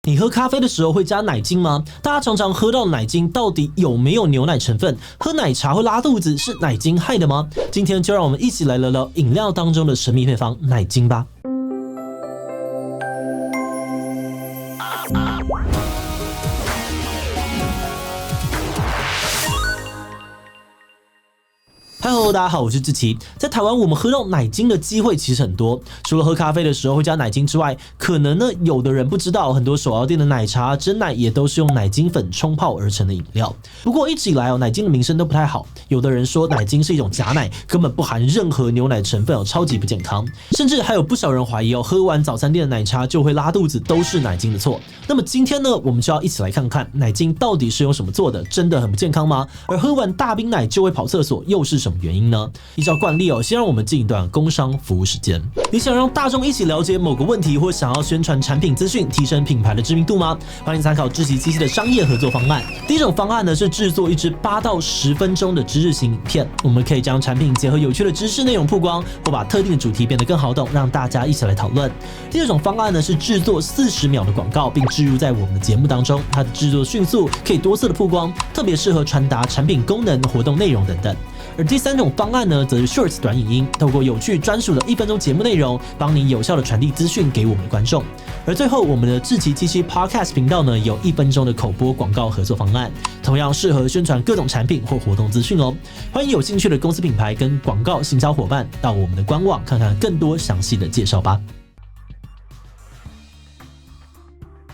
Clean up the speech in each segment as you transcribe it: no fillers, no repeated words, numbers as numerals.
你喝咖啡的时候会加奶精吗？大家常常喝到奶精到底有没有牛奶成分？喝奶茶会拉肚子，是奶精害的吗？今天就让我们一起来聊聊饮料当中的神秘配方奶精吧。Hello， 大家好，我是志祺。在台湾，我们喝到奶精的机会其实很多。除了喝咖啡的时候会加奶精之外，可能呢有的人不知道，很多手摇店的奶茶、珍奶也都是用奶精粉冲泡而成的饮料。不过一直以来奶精的名声都不太好。有的人说奶精是一种假奶，根本不含任何牛奶成分，超级不健康。甚至还有不少人怀疑喝完早餐店的奶茶就会拉肚子，都是奶精的错。那么今天呢，我们就要一起来看看奶精到底是用什么做的，真的很不健康吗？而喝完大冰奶就会跑厕所，又是什么原因呢？依照惯例先让我们进一段工商服务时间。你想让大众一起了解某个问题，或想要宣传产品资讯，提升品牌的知名度吗？欢迎参考志祺七七的商业合作方案。第一种方案呢是制作一支8到10分钟的知识型影片，我们可以将产品结合有趣的知识内容曝光，或把特定的主题变得更好懂，让大家一起来讨论。第二种方案呢是制作40秒的广告，并置入在我们的节目当中，它的制作迅速，可以多色的曝光，特别适合传达产品功能、活动内容等等。而第三种方案呢，则是 Shorts 短影音，透过有趣专属的1分钟节目内容，帮你有效的传递资讯给我们的观众。而最后，我们的志祺七七 Podcast 频道呢，有1分钟的口播广告合作方案，同样适合宣传各种产品或活动资讯哦。欢迎有兴趣的公司品牌跟广告行销伙伴到我们的官网看看更多详细的介绍吧。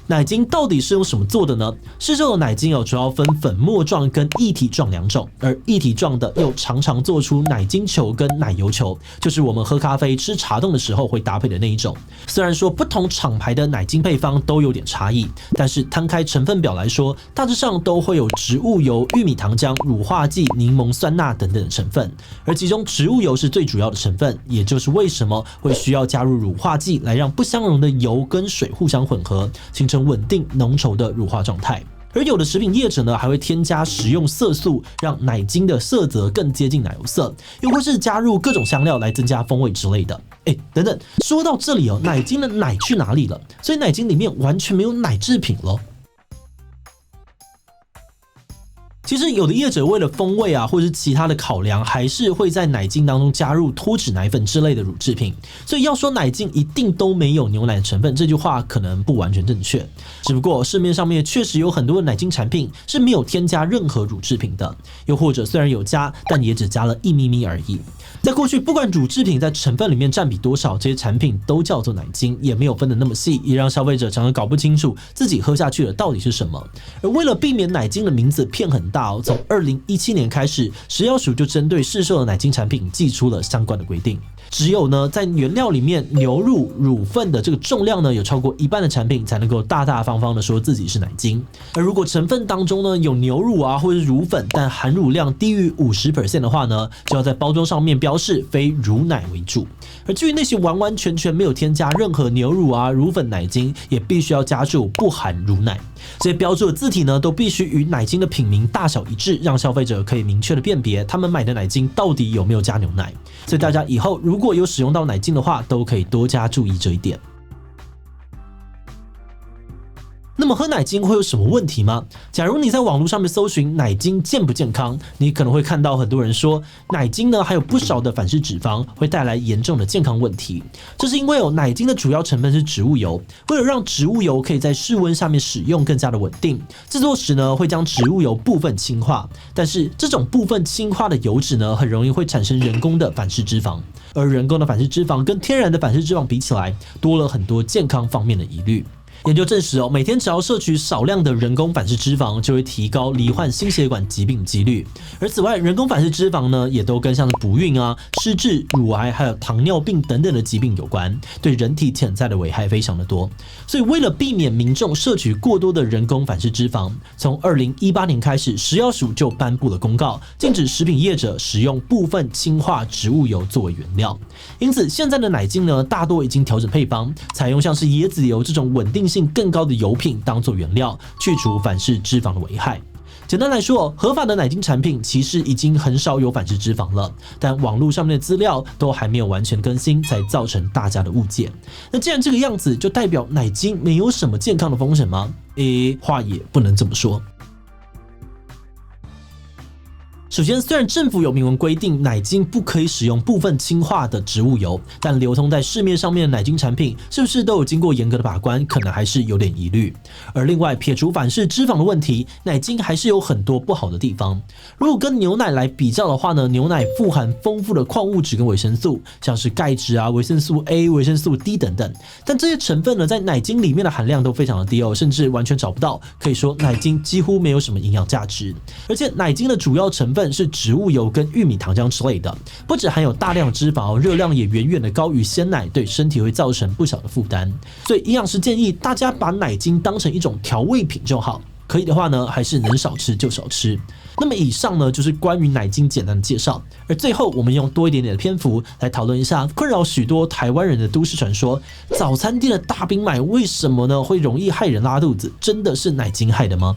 奶精到底是用什么做的呢？市售的奶精主要分粉末状跟液体状两种，而液体状的又常常做出奶精球跟奶油球，就是我们喝咖啡、吃茶冻的时候会搭配的那一种。虽然说不同厂牌的奶精配方都有点差异，但是摊开成分表来说，大致上都会有植物油、玉米糖浆、乳化剂、柠檬酸钠等等的成分，而其中植物油是最主要的成分，也就是为什么会需要加入乳化剂来让不相容的油跟水互相混合，形成稳定浓稠的乳化状态。而有的食品业者呢，还会添加食用色素，让奶精的色泽更接近奶油色，又或是加入各种香料来增加风味之类的。等等，说到这里奶精的奶去哪里了？所以奶精里面完全没有奶制品了。其实有的业者为了风味或是其他的考量，还是会在奶精当中加入脱脂奶粉之类的乳制品。所以要说奶精一定都没有牛奶的成分，这句话可能不完全正确。只不过市面上面确实有很多的奶精产品是没有添加任何乳制品的，又或者虽然有加，但也只加了1咪咪而已。在过去，不管乳制品在成分里面占比多少，这些产品都叫做奶精，也没有分得那么细，也让消费者常常搞不清楚自己喝下去的到底是什么。而为了避免奶精的名字骗很大从2017年开始，食药署就针对市售的奶精产品祭出了相关的规定。只有呢，在原料里面牛乳乳分的这个重量呢有超过1半的产品，才能够大大方方的说自己是奶精。而如果成分当中呢有牛乳或者是乳粉，但含乳量低于50% 的话呢，就要在包装上面标示非乳奶为主。而至于那些完完全全没有添加任何牛乳乳粉奶精，也必须要加注不含乳奶。这些标注的字体呢，都必须与奶精的品名大小一致，让消费者可以明确的辨别他们买的奶精到底有没有加牛奶。所以大家以后如果有使用到奶精的话，都可以多加注意这一点。那么喝奶精会有什么问题吗？假如你在网络上面搜寻奶精健不健康，你可能会看到很多人说奶精呢还有不少的反式脂肪，会带来严重的健康问题。这是因为奶精的主要成分是植物油，为了让植物油可以在室温下面使用更加的稳定，制作时呢会将植物油部分氢化，但是这种部分氢化的油脂呢很容易会产生人工的反式脂肪，而人工的反式脂肪跟天然的反式脂肪比起来，多了很多健康方面的疑虑。研究证实每天只要摄取少量的人工反式脂肪，就会提高罹患心血管疾病几率。而此外，人工反式脂肪呢，也都跟像不孕失智、乳癌还有糖尿病等等的疾病有关，对人体潜在的危害非常的多。所以为了避免民众摄取过多的人工反式脂肪，从2018年开始，食药署就颁布了公告，禁止食品业者使用部分氢化植物油作为原料。因此，现在的奶精呢，大多已经调整配方，采用像是椰子油这种稳定性更高的油品当作原料，去除反式脂肪的危害。简单来说，合法的奶精产品其实已经很少有反式脂肪了，但网络上面的资料都还没有完全更新，才造成大家的误解。那既然这个样子，就代表奶精没有什么健康的风险吗？话也不能这么说。首先，虽然政府有明文规定奶精不可以使用部分氢化的植物油，但流通在市面上面的奶精产品是不是都有经过严格的把关，可能还是有点疑虑。而另外，撇除反式脂肪的问题，奶精还是有很多不好的地方。如果跟牛奶来比较的话呢，牛奶富含丰富的矿物质跟维生素，像是钙质啊、维生素 A、维生素 D 等等，但这些成分呢，在奶精里面的含量都非常的低哦，甚至完全找不到，可以说奶精几乎没有什么营养价值。而且奶精的主要成分是植物油跟玉米糖浆之类的，不只含有大量脂肪，热量也远远的高于鲜奶，对身体会造成不小的负担。所以营养师建议大家把奶精当成一种调味品就好，可以的话呢，还是能少吃就少吃。那么以上呢，就是关于奶精简单的介绍。而最后，我们用多一点点的篇幅来讨论一下困扰许多台湾人的都市传说：早餐店的大冰奶为什么呢会容易害人拉肚子？真的是奶精害的吗？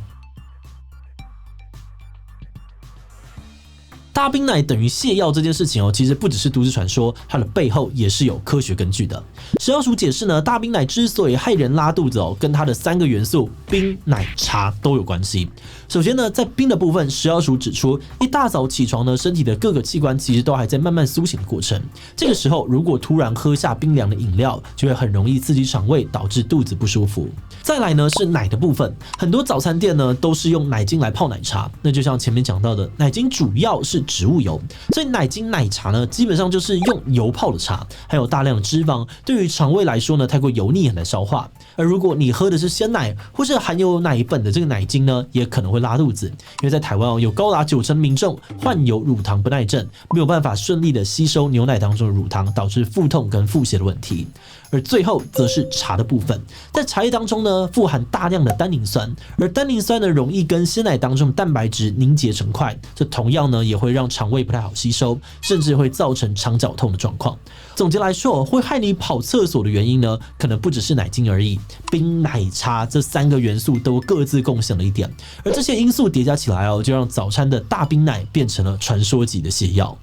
大冰奶等于泻药这件事情其实不只是都市传说，它的背后也是有科学根据的。食药署解释呢，大冰奶之所以害人拉肚子跟它的3个元素冰、奶、茶都有关系。首先呢，在冰的部分，食药署指出，一大早起床呢，身体的各个器官其实都还在慢慢苏醒的过程。这个时候，如果突然喝下冰凉的饮料，就会很容易刺激肠胃，导致肚子不舒服。再来呢是奶的部分，很多早餐店呢都是用奶精来泡奶茶，那就像前面讲到的，奶精主要是植物油，所以奶精奶茶呢基本上就是用油泡的茶，还有大量的脂肪，对于肠胃来说呢太过油腻很难消化。而如果你喝的是鲜奶或是含有奶粉的这个奶精呢，也可能会拉肚子，因为在台湾有高达90%民众患有乳糖不耐症，没有办法顺利的吸收牛奶当中的乳糖，导致腹痛跟腹泻的问题。而最后则是茶的部分，在茶叶当中呢，富含大量的单宁酸，而单宁酸呢容易跟鲜奶当中的蛋白质凝结成块，这同样呢也会让肠胃不太好吸收，甚至会造成肠绞痛的状况。总结来说，会害你跑厕所的原因呢，可能不只是奶精而已，冰、奶、茶这3个元素都各自贡献了一点，而这些因素叠加起来就让早餐的大冰奶变成了传说级的泻药。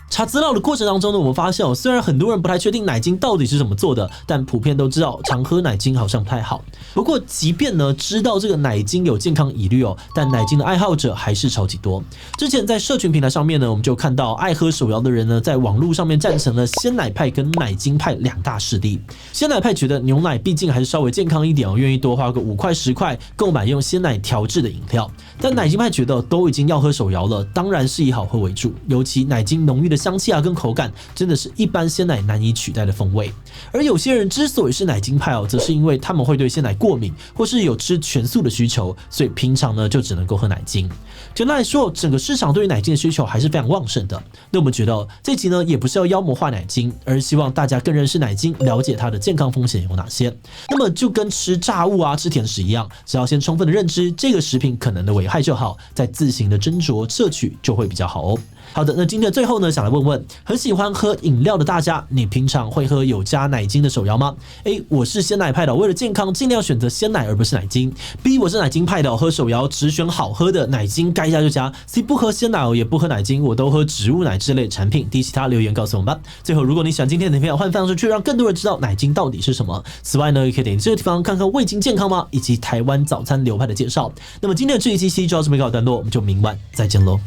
查资料的过程当中呢，我们发现虽然很多人不太确定奶精到底是怎么做的，但普遍都知道常喝奶精好像不太好。不过即便呢知道这个奶精有健康疑虑但奶精的爱好者还是超级多。之前在社群平台上面呢，我们就看到爱喝手摇的人呢，在网络上面站成了鲜奶派跟奶精派2大势力。鲜奶派觉得牛奶毕竟还是稍微健康一点愿意多花个5块10块购买用鲜奶调制的饮料。但奶精派觉得都已经要喝手摇了，当然是以好喝为主，尤其奶精浓郁的香气跟口感真的是一般鲜奶难以取代的风味。而有些人之所以是奶精派则是因为他们会对鲜奶过敏，或是有吃全素的需求，所以平常呢就只能够喝奶精。简单来说，整个市场对于奶精的需求还是非常旺盛的。那我们觉得这集呢也不是要妖魔化奶精，而希望大家更认识奶精，了解它的健康风险有哪些。那么就跟吃炸物吃甜食一样，只要先充分的认知这个食品可能的危害就好，再自行的斟酌摄取就会比较好好的，那今天的最后呢，想来问问很喜欢喝饮料的大家，你平常会喝有加奶精的手摇吗？ A 我是鲜奶派的，为了健康尽量选择鲜奶而不是奶精。 B 我是奶精派的，喝手摇只选好喝的，奶精该加就加。 C 不喝鲜奶也不喝奶精，我都喝植物奶之类的产品。其他留言告诉我们吧。最后，如果你喜欢今天的影片，欢迎分享出去，让更多人知道奶精到底是什么。此外呢，也可以点这个地方看看味精健康吗，以及台湾早餐流派的介绍。那么今天的这一期 C 就到这边告一段落，我们就明晚再见喽。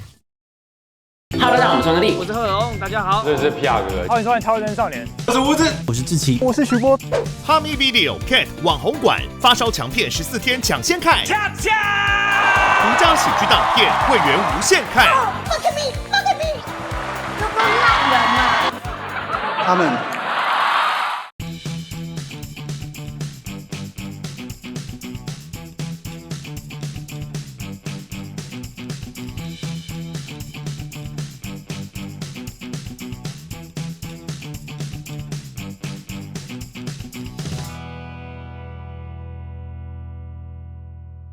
Hello， 大家好，我是张力，我是贺龙，大家好，这是 PR 哥，欢迎收看《超人少年》，我是吴子，我是志奇，我是徐波。哈密 Video Cat 网红馆发烧强片14天抢先看，独家喜剧大片会员无限看。Look at me， 这不是烂人啊！他们